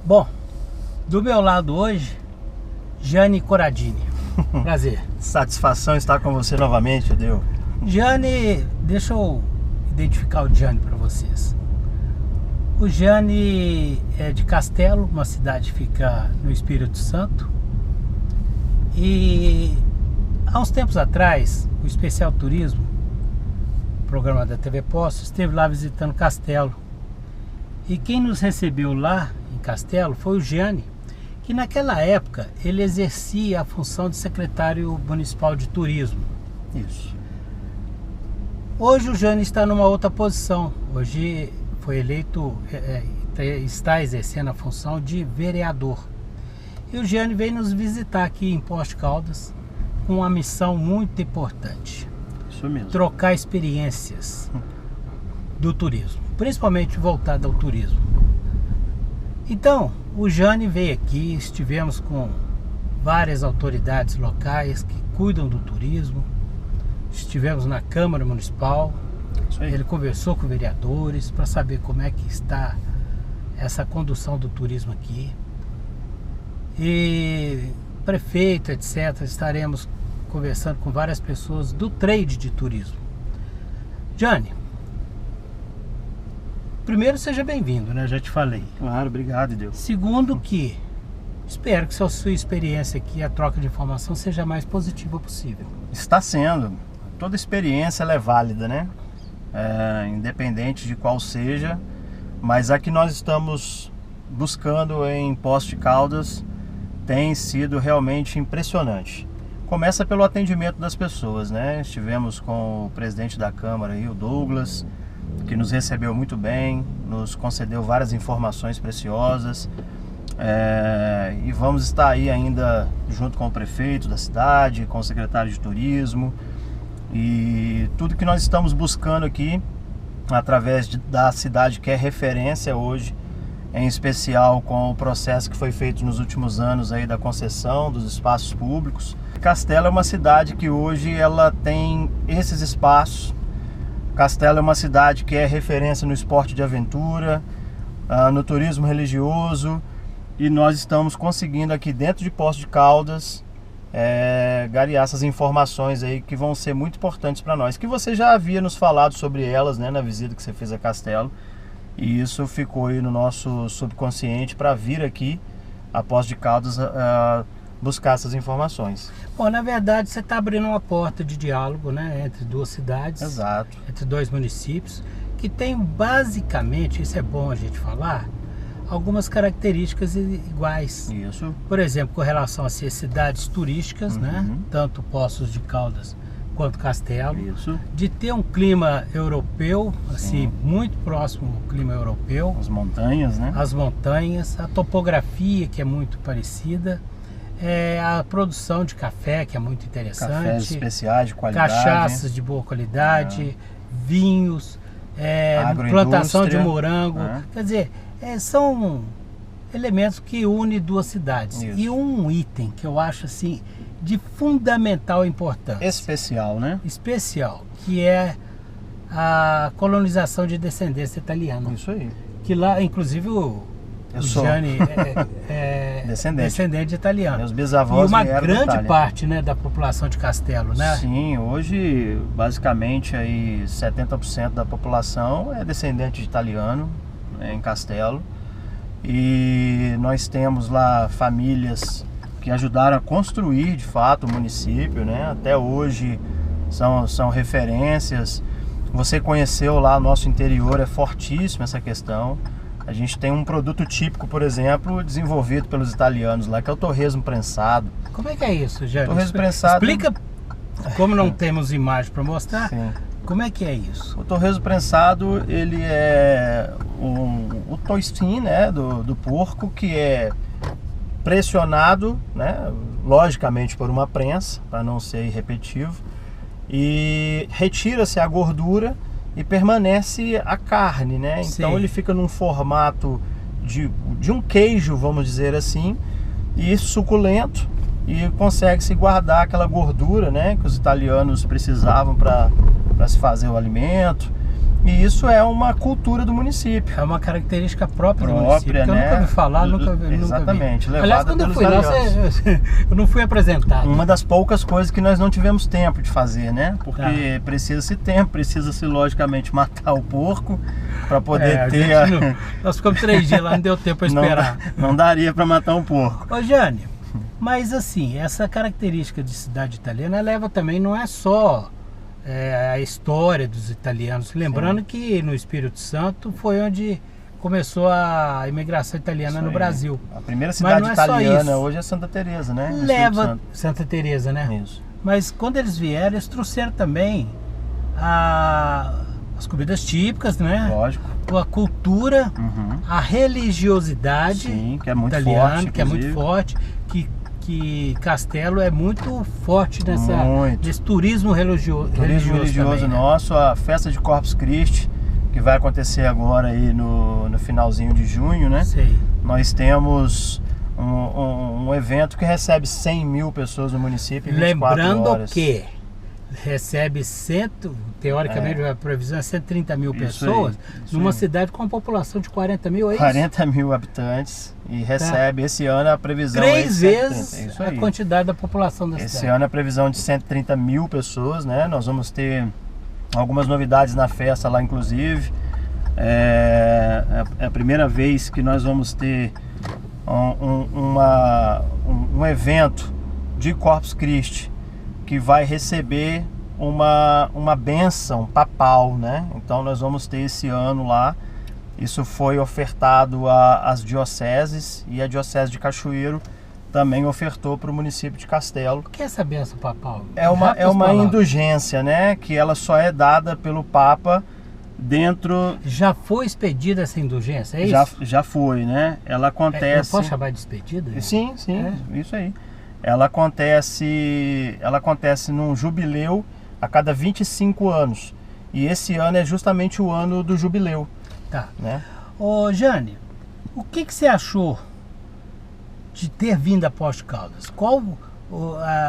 Bom, do meu lado hoje, Gianni Corradini. Prazer. Satisfação estar com você novamente, Judeu. Gianni, deixa eu identificar o Gianni para vocês. O Gianni é de Castelo, uma cidade que fica no Espírito Santo. E há uns tempos atrás, o Especial Turismo, programa da TV Poço, esteve lá visitando Castelo. E quem nos recebeu lá em Castelo foi o Gianni, que naquela época ele exercia a função de secretário municipal de turismo. Isso. Hoje o Gianni está numa outra posição. Hoje foi eleito, está exercendo a função de vereador. E o Gianni veio nos visitar aqui em Poços de Caldas com uma missão muito importante. Isso mesmo. Trocar experiências do turismo, principalmente voltada ao turismo. Então, o Gianni veio aqui, estivemos com várias autoridades locais que cuidam do turismo, estivemos na Câmara Municipal, ele conversou com vereadores para saber como é que está essa condução do turismo aqui. E prefeito, etc., estaremos conversando com várias pessoas do trade de turismo. Gianni, primeiro, seja bem-vindo, né? Já te falei. Claro, obrigado, Deus. Segundo que espero que a sua experiência aqui, a troca de informação, seja a mais positiva possível. Está sendo. Toda experiência ela é válida, né? Independente de qual seja. Mas a que nós estamos buscando em Poços de Caldas tem sido realmente impressionante. Começa pelo atendimento das pessoas, né? Estivemos com o presidente da Câmara, aí, o Douglas, que nos recebeu muito bem, nos concedeu várias informações preciosas, e vamos estar aí ainda junto com o prefeito da cidade, com o secretário de turismo, e tudo que nós estamos buscando aqui através da cidade que é referência hoje, em especial com o processo que foi feito nos últimos anos aí da concessão dos espaços públicos. Castelo é uma cidade que hoje ela tem esses espaços. Castelo é uma cidade que é referência no esporte de aventura, no turismo religioso, e nós estamos conseguindo aqui dentro de Poços de Caldas garear essas informações aí que vão ser muito importantes para nós, que você já havia nos falado sobre elas, né, na visita que você fez a Castelo, e isso ficou aí no nosso subconsciente para vir aqui a Poços de Caldas buscar essas informações. Bom, na verdade você está abrindo uma porta de diálogo, né, entre duas cidades. Exato. Entre dois municípios que tem basicamente, isso é bom a gente falar, algumas características iguais. Isso. Por exemplo, com relação a ser cidades turísticas, né, tanto Poços de Caldas quanto Castelo. Isso. De ter um clima europeu, assim, muito próximo ao clima europeu. As montanhas, né? As montanhas, a topografia que é muito parecida. A produção de café, que é muito interessante. Cafés especiais de qualidade. Cachaças de boa qualidade, vinhos, plantação de morango. Quer dizer, são elementos que unem duas cidades. Isso. E um item que eu acho assim de fundamental importância. Especial, né? Especial, que é a colonização de descendência italiana. Isso aí. Que lá, inclusive, o Gianni é descendente italiano. Meus bisavós e uma vieram grande parte, né, da população de Castelo, né? Sim, hoje basicamente aí 70% da população é descendente de italiano, né, em Castelo. E nós temos lá famílias que ajudaram a construir de fato o município, né? Até hoje são referências. Você conheceu lá, nosso interior é fortíssimo essa questão. A gente tem um produto típico, por exemplo, desenvolvido pelos italianos lá, que é o torresmo prensado. Como é que é isso, Gianni? Torresmo prensado. Explica, como não temos imagem para mostrar, sim, como é que é isso? O torresmo prensado, ele é o toicinho, né, do porco, que é pressionado, né, logicamente por uma prensa, para não ser repetitivo, e retira-se a gordura e permanece a carne, né? Então Sim. ele fica num formato de um queijo, vamos dizer assim, e suculento, e consegue-se guardar aquela gordura, né, que os italianos precisavam para se fazer o alimento. E isso é uma cultura do município. É uma característica própria do município, que eu nunca ouvi falar, nunca vi. Exatamente, nunca vi. Aliás, quando eu fui lá, eu não fui apresentado. Uma das poucas coisas que nós não tivemos tempo de fazer, né? Porque precisa-se tempo, precisa-se logicamente matar o porco para poder ter... Nós ficamos 3 dias lá, não deu tempo para esperar. Não daria para matar um porco. Ô Jânio, mas assim, essa característica de cidade italiana leva também, não é só... a história dos italianos, lembrando que no Espírito Santo foi onde começou a imigração italiana no Brasil. A primeira cidade italiana hoje é Santa Teresa, né? Leva Santa Teresa, né? Isso. Mas quando eles vieram, eles trouxeram também as comidas típicas, né? Lógico. A cultura, a religiosidade que é muito italiana, forte, que é muito forte, que Castelo é muito forte nesse turismo religioso também, nosso, a festa de Corpus Christi, que vai acontecer agora aí no finalzinho de junho, né? Sei. Nós temos um evento que recebe 100 mil pessoas no município em 24 Lembrando horas. que recebe teoricamente a previsão é 130 mil pessoas, numa cidade com uma população de 40 mil, é isso? 40 mil habitantes e recebe esse ano a previsão 3 vezes a quantidade da população da cidade. Esse ano a previsão de 130 mil pessoas, né? Nós vamos ter algumas novidades na festa lá, inclusive. É a primeira vez que nós vamos ter um evento de Corpus Christi que vai receber uma bênção papal, né? Então nós vamos ter esse ano lá. Isso foi ofertado às dioceses, e a diocese de Cachoeiro também ofertou para o município de Castelo. O que é essa bênção papal? É uma indulgência, né? Que ela só é dada pelo Papa dentro... Já foi expedida essa indulgência, é isso? Já foi, né? Ela acontece... Eu posso chamar de expedida? Sim, isso aí. Ela acontece num jubileu a cada 25 anos. E esse ano é justamente o ano do jubileu. Tá. Né? Ô Jânio, o que você achou de ter vindo a Posto Caldas? Qual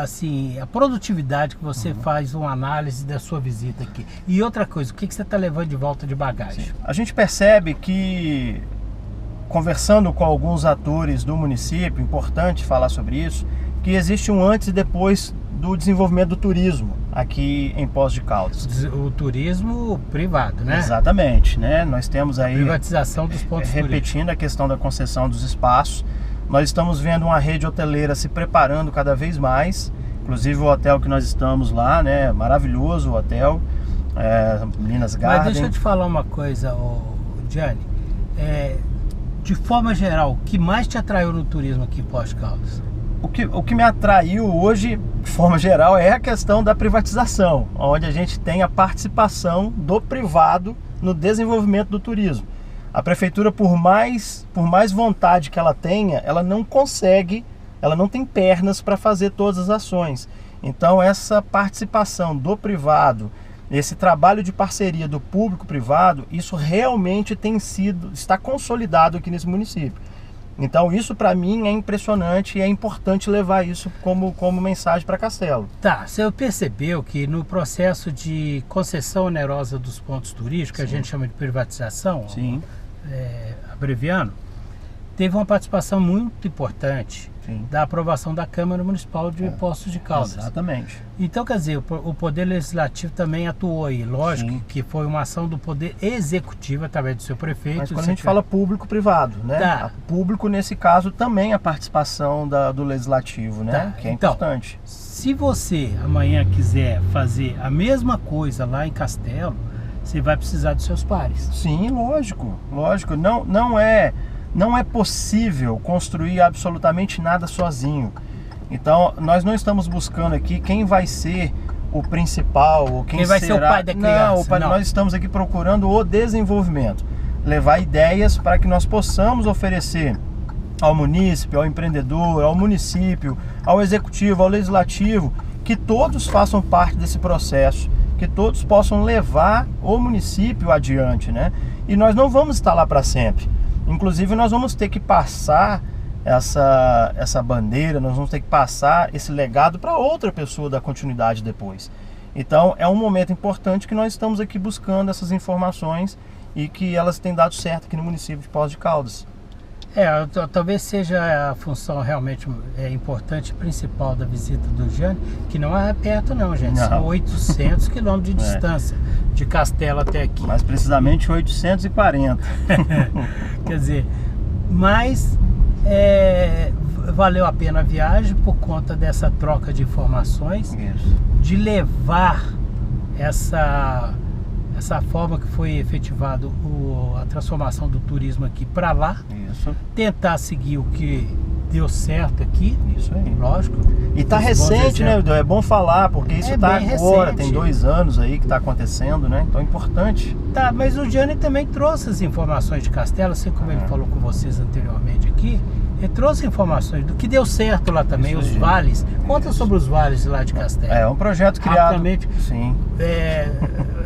assim, a produtividade que você faz uma análise da sua visita aqui? E outra coisa, o que você está levando de volta de bagagem? Sim. A gente percebe que, conversando com alguns atores do município, importante falar sobre isso, que existe um antes e depois do desenvolvimento do turismo aqui em Poços de Caldas. O turismo privado, né? Exatamente, né? Nós temos aí... A privatização dos pontos turísticos. Repetindo a questão da concessão dos espaços, nós estamos vendo uma rede hoteleira se preparando cada vez mais, inclusive o hotel que nós estamos lá, né? Maravilhoso o hotel, Minas Garden. Mas deixa eu te falar uma coisa, Gianni, de forma geral, o que mais te atraiu no turismo aqui em Poços de Caldas? O que me atraiu hoje, de forma geral, é a questão da privatização, onde a gente tem a participação do privado no desenvolvimento do turismo. A prefeitura, por mais vontade que ela tenha, ela não consegue, ela não tem pernas para fazer todas as ações. Então essa participação do privado, esse trabalho de parceria do público-privado, isso realmente está consolidado aqui nesse município. Então isso para mim é impressionante e é importante levar isso como mensagem para Castelo. Tá, você percebeu que no processo de concessão onerosa dos pontos turísticos, que a gente chama de privatização, abreviando, teve uma participação muito importante da aprovação da Câmara Municipal de Poços de Caldas. Exatamente. Então, quer dizer, o Poder Legislativo também atuou aí. Lógico que foi uma ação do Poder Executivo através do seu prefeito. Mas quando a gente fala público-privado, né? Tá. Público, nesse caso, também a participação do Legislativo, né? Tá. Que é importante. Se você amanhã quiser fazer a mesma coisa lá em Castelo, você vai precisar dos seus pares. Sim, lógico. Não é possível construir absolutamente nada sozinho. Então, nós não estamos buscando aqui quem vai ser o principal, ou quem vai ser o pai da criança. Não, nós estamos aqui procurando o desenvolvimento. Levar ideias para que nós possamos oferecer ao munícipe, ao empreendedor, ao município, ao executivo, ao legislativo, que todos façam parte desse processo, que todos possam levar o município adiante, né? E nós não vamos estar lá para sempre. Inclusive nós vamos ter que passar essa bandeira, nós vamos ter que passar esse legado para outra pessoa dar continuidade depois. Então é um momento importante que nós estamos aqui buscando essas informações e que elas têm dado certo aqui no município de Poços de Caldas. Talvez seja a função realmente importante, principal da visita do Jânio, que não é perto não, gente, são 800 quilômetros de distância, de Castelo até aqui. Mais precisamente 840. Quer dizer, mas valeu a pena a viagem por conta dessa troca de informações, de levar essa forma que foi efetivado a transformação do turismo aqui para lá. Isso. Tentar seguir o que deu certo aqui. Isso aí. Lógico. E tá recente, né? É bom falar, porque isso tá agora, recente. Tem 2 anos aí que tá acontecendo, né? Então é importante. Tá, mas o Jânio também trouxe as informações de Castelo, assim como ele falou com vocês anteriormente aqui. Ele trouxe informações do que deu certo lá também, os vales. Conta sobre os vales lá de Castelo. É um projeto criado. Rapidamente, sim.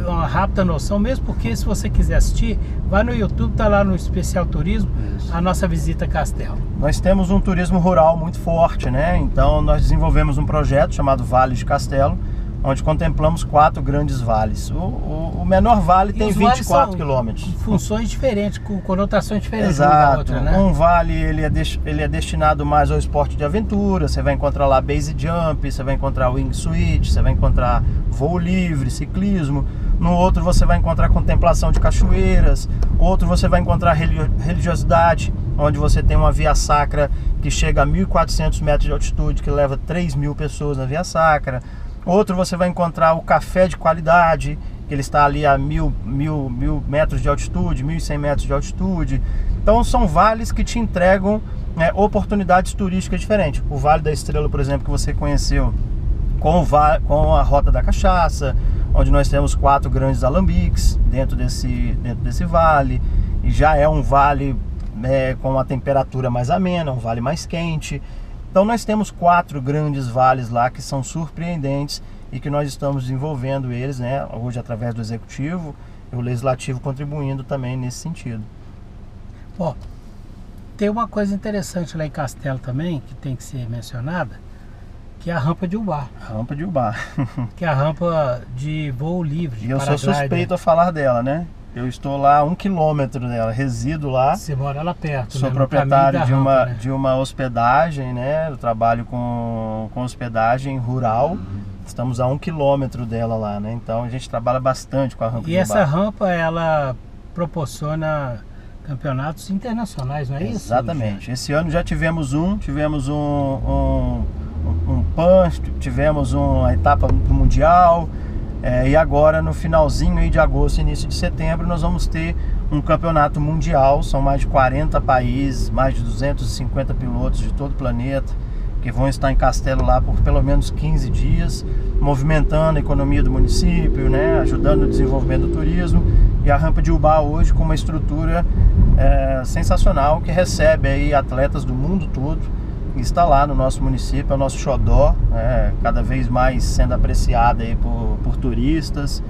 Uma rápida noção, mesmo porque se você quiser assistir, vai no YouTube, tá lá no Especial Turismo, a nossa visita a Castelo. Nós temos um turismo rural muito forte, né? Então nós desenvolvemos um projeto chamado Vale de Castelo, onde contemplamos 4 grandes vales. O menor vale tem 24 quilômetros. Funções diferentes, com conotações diferentes. Exato. Uma da outra, né? Um vale ele é destinado mais ao esporte de aventura. Você vai encontrar lá base jump, você vai encontrar wingsuit, você vai encontrar voo livre, ciclismo. No outro você vai encontrar contemplação de cachoeiras. Outro você vai encontrar religiosidade, onde você tem uma via sacra que chega a 1.400 metros de altitude, que leva 3.000 pessoas na via sacra. Outro você vai encontrar o café de qualidade, que ele está ali a 1.000 metros de altitude, 1.100 metros de altitude. Então são vales que te entregam oportunidades turísticas diferentes. O Vale da Estrela, por exemplo, que você conheceu com a Rota da Cachaça, onde nós temos 4 grandes alambiques dentro desse vale. E já é um vale com uma temperatura mais amena, um vale mais quente. Então nós temos 4 grandes vales lá que são surpreendentes e que nós estamos desenvolvendo eles, né, hoje através do Executivo e o Legislativo contribuindo também nesse sentido. Tem uma coisa interessante lá em Castelo também, que tem que ser mencionada, que é a rampa de Ubá. Rampa de Ubá. Que é a rampa de voo livre. E eu sou suspeito a falar dela, né? Eu estou lá a 1 quilômetro dela, resido lá. Você mora lá perto, sou proprietário de uma hospedagem, né? Eu trabalho com hospedagem rural. Estamos a 1 quilômetro dela lá, né? Então a gente trabalha bastante com a rampa de Ubá. E essa rampa, ela proporciona campeonatos internacionais, não é isso? Exatamente. Esse ano já tivemos um PAN, tivemos uma etapa do Mundial. E agora no finalzinho aí de agosto, início de setembro, nós vamos ter um campeonato mundial. São mais de 40 países, mais de 250 pilotos de todo o planeta que vão estar em Castelo lá por pelo menos 15 dias, movimentando a economia do município, né, ajudando no desenvolvimento do turismo. E a rampa de Ubá hoje com uma estrutura sensacional, que recebe aí atletas do mundo todo. Está lá no nosso município, é o nosso xodó, cada vez mais sendo apreciado aí por turistas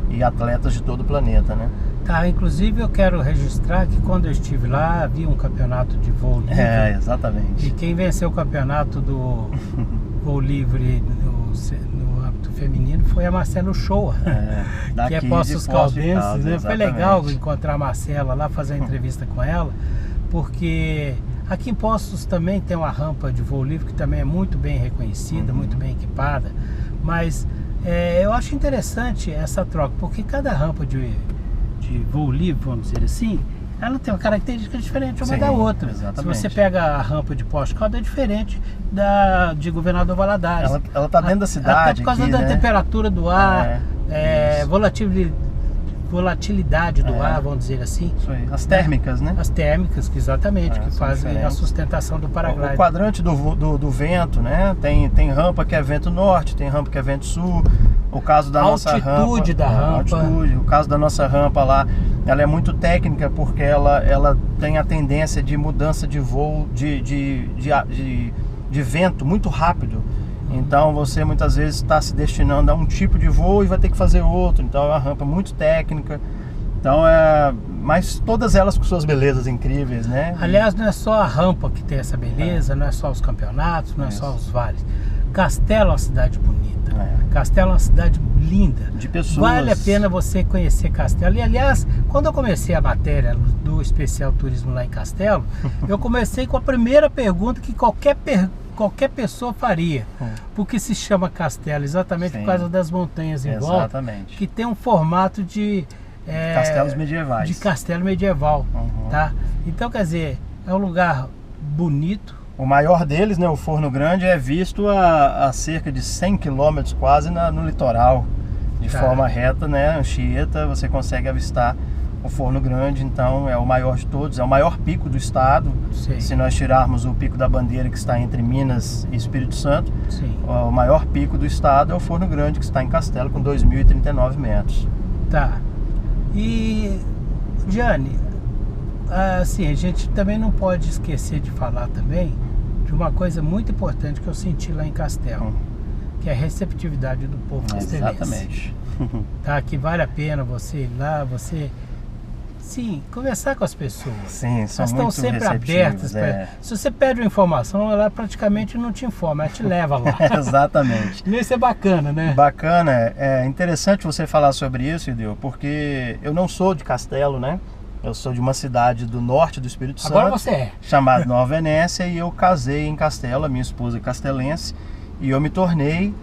e atletas de todo o planeta, né? Tá, inclusive eu quero registrar que quando eu estive lá, havia um campeonato de voo livre. Exatamente. E quem venceu o campeonato do voo livre no âmbito feminino foi a Marcela Shoa, que é Poços Caldenses, né? Foi legal encontrar a Marcela lá, fazer uma entrevista com ela, porque aqui em Poços também tem uma rampa de voo livre que também é muito bem reconhecida, muito bem equipada, mas eu acho interessante essa troca, porque cada rampa de voo livre, vamos dizer assim, ela tem uma característica diferente uma da outra. Exatamente. Se você pega a rampa de Poços de Caldas, é diferente de Governador Valadares. Ela está dentro da cidade. Até por causa da temperatura do ar, volatilidade do ar, vamos dizer assim. Isso aí. As térmicas, né? As térmicas, exatamente, que fazem a sustentação do paraglider. O quadrante do vento, né? Tem rampa que é vento norte, tem rampa que é vento sul. O caso da nossa rampa, altitude da rampa. O caso da nossa rampa lá, ela é muito técnica, porque ela tem a tendência de mudança de voo, de vento muito rápido. Então você muitas vezes está se destinando a um tipo de voo e vai ter que fazer outro. Então é uma rampa muito técnica. Então mas todas elas com suas belezas incríveis, né? Aliás, não é só a rampa que tem essa beleza, não é só os campeonatos, não é só os vales. Castelo é uma cidade bonita. Castelo é uma cidade linda. De pessoas. Vale a pena você conhecer Castelo. E aliás, quando eu comecei a matéria do especial turismo lá em Castelo, eu comecei com a primeira pergunta que qualquer pessoa faria. Porque se chama Castelo, exatamente por causa das montanhas em volta, que tem um formato de castelos medievais. De castelo medieval, tá? Então, quer dizer, é um lugar bonito. O maior deles, né, o Forno Grande, é visto a cerca de 100 km quase no litoral, de forma reta, né, Anchieta, você consegue avistar o Forno Grande. Então é o maior de todos, é o maior pico do estado. Se nós tirarmos o Pico da Bandeira, que está entre Minas e Espírito Santo, o maior pico do estado é o Forno Grande, que está em Castelo, com 2.039 metros. Tá. E, Gianni, assim, a gente também não pode esquecer de falar também de uma coisa muito importante que eu senti lá em Castelo, que é a receptividade do povo castelense. Exatamente. Tá, que vale a pena você ir lá, sim, conversar com as pessoas. Sim, são elas muito estão sempre receptivas, abertas. Se você pede uma informação, ela praticamente não te informa, ela te leva lá. Exatamente. Isso é bacana, né? Bacana, é interessante você falar sobre isso, Ideu, porque eu não sou de Castelo, né? Eu sou de uma cidade do norte do Espírito Santo. Agora você é. Chamada Nova Venécia, e eu casei em Castelo, a minha esposa é castelense, e eu me tornei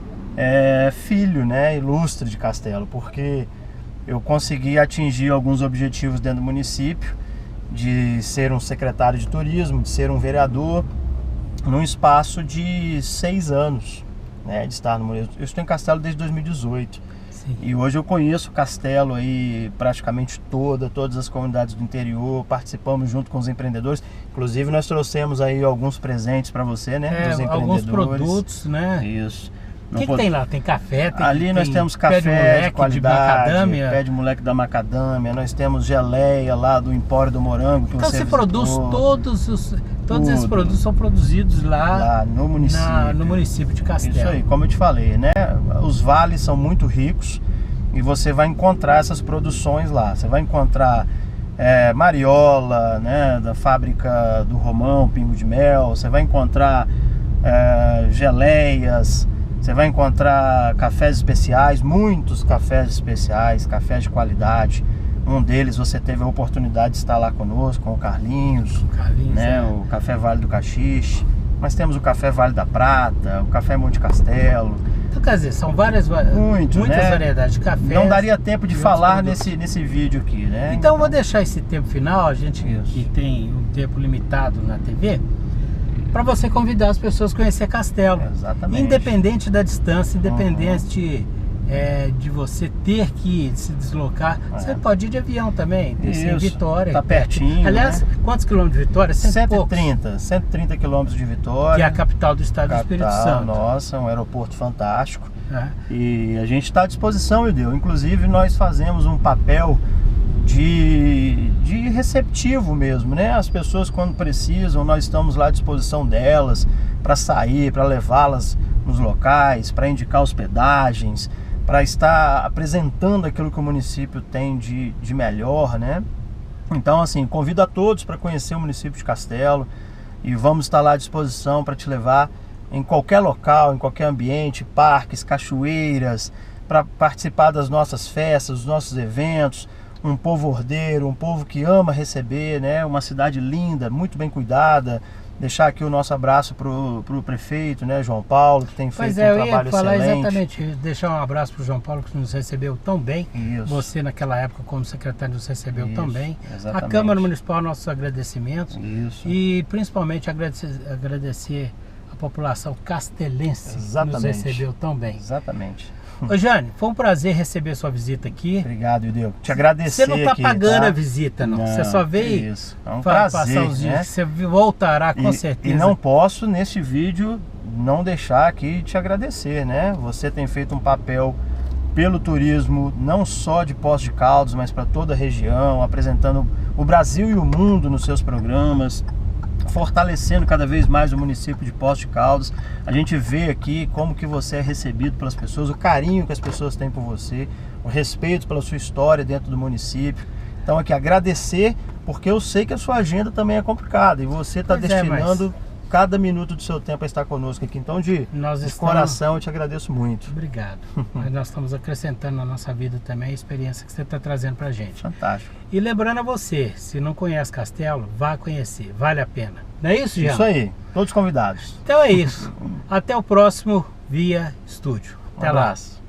filho, né, ilustre de Castelo, porque eu consegui atingir alguns objetivos dentro do município, de ser um secretário de turismo, de ser um vereador, num espaço de 6 anos, né, de estar no município. Eu estou em Castelo desde 2018. E hoje eu conheço o Castelo aí praticamente todas as comunidades do interior, participamos junto com os empreendedores. Inclusive nós trouxemos aí alguns presentes para você, né? Dos empreendedores. Alguns produtos, né? Isso. O que tem lá? Tem café? Ali nós temos café de qualidade, pé de moleque da macadâmia, nós temos geleia lá do Empório do Morango. Que então você produz todos esses produtos são produzidos lá no município. No município de Castelo. Isso aí, como eu te falei, né? Os vales são muito ricos e você vai encontrar essas produções lá. Você vai encontrar mariola, né? Da fábrica do Romão, Pingo de Mel. Você vai encontrar geleias. Você vai encontrar cafés especiais, muitos cafés especiais, cafés de qualidade. Um deles você teve a oportunidade de estar lá conosco, com o Carlinhos, né? O Café Vale do Caxixe. Nós temos o Café Vale da Prata, o Café Monte Castelo. Então, quer dizer, são muitas variedades de café. Não daria tempo de falar nesse vídeo aqui, né? Então eu vou deixar esse tempo final, a gente que tem um tempo limitado na TV, para você convidar as pessoas a conhecer Castelo. Exatamente. Independente da distância, independente de você ter que se deslocar, você pode ir de avião também, descer em Vitória. Tá pertinho. Aliás, quantos quilômetros de Vitória? 130 quilômetros de Vitória. Que é a capital do estado do Espírito Santo. Nossa, um aeroporto fantástico. E a gente está à disposição, Ideu. Inclusive nós fazemos um papel de receptivo mesmo, né? As pessoas quando precisam, nós estamos lá à disposição delas para sair, para levá-las nos locais, para indicar hospedagens, para estar apresentando aquilo que o município tem de melhor, né? Então, assim, convido a todos para conhecer o município de Castelo e vamos estar lá à disposição para te levar em qualquer local, em qualquer ambiente, parques, cachoeiras, para participar das nossas festas, dos nossos eventos. Um povo ordeiro, um povo que ama receber, né? Uma cidade linda, muito bem cuidada. Deixar aqui o nosso abraço pro prefeito, né, João Paulo, que tem feito um trabalho excelente. Eu ia falar exatamente, deixar um abraço pro João Paulo, que nos recebeu tão bem. Isso. Você naquela época como secretário nos recebeu tão bem. Exatamente. A Câmara Municipal, nossos agradecimentos. Isso. E principalmente agradecer a população castelense que nos recebeu tão bem. Exatamente. Ô Jane, foi um prazer receber sua visita aqui. Obrigado, Ideu. Te agradecer. Você não está pagando a visita, não. Você só veio passar os dias. Né? Você voltará com certeza. E não posso, neste vídeo, não deixar aqui te agradecer, né? Você tem feito um papel pelo turismo, não só de Poços de Caldas, mas para toda a região, apresentando o Brasil e o mundo nos seus programas, fortalecendo cada vez mais o município de Poços de Caldas. A gente vê aqui como que você é recebido pelas pessoas, o carinho que as pessoas têm por você, o respeito pela sua história dentro do município. Então aqui agradecer, porque eu sei que a sua agenda também é complicada e você está destinando cada minuto do seu tempo a estar conosco aqui. Então, de coração, eu te agradeço muito. Obrigado. Mas nós estamos acrescentando na nossa vida também a experiência que você está trazendo para a gente. Fantástico. E lembrando a você, se não conhece Castelo, vá conhecer, vale a pena. Não é isso, Jean? Isso aí, todos convidados. Então é isso. Até o próximo Via Estúdio. Até lá. Um abraço.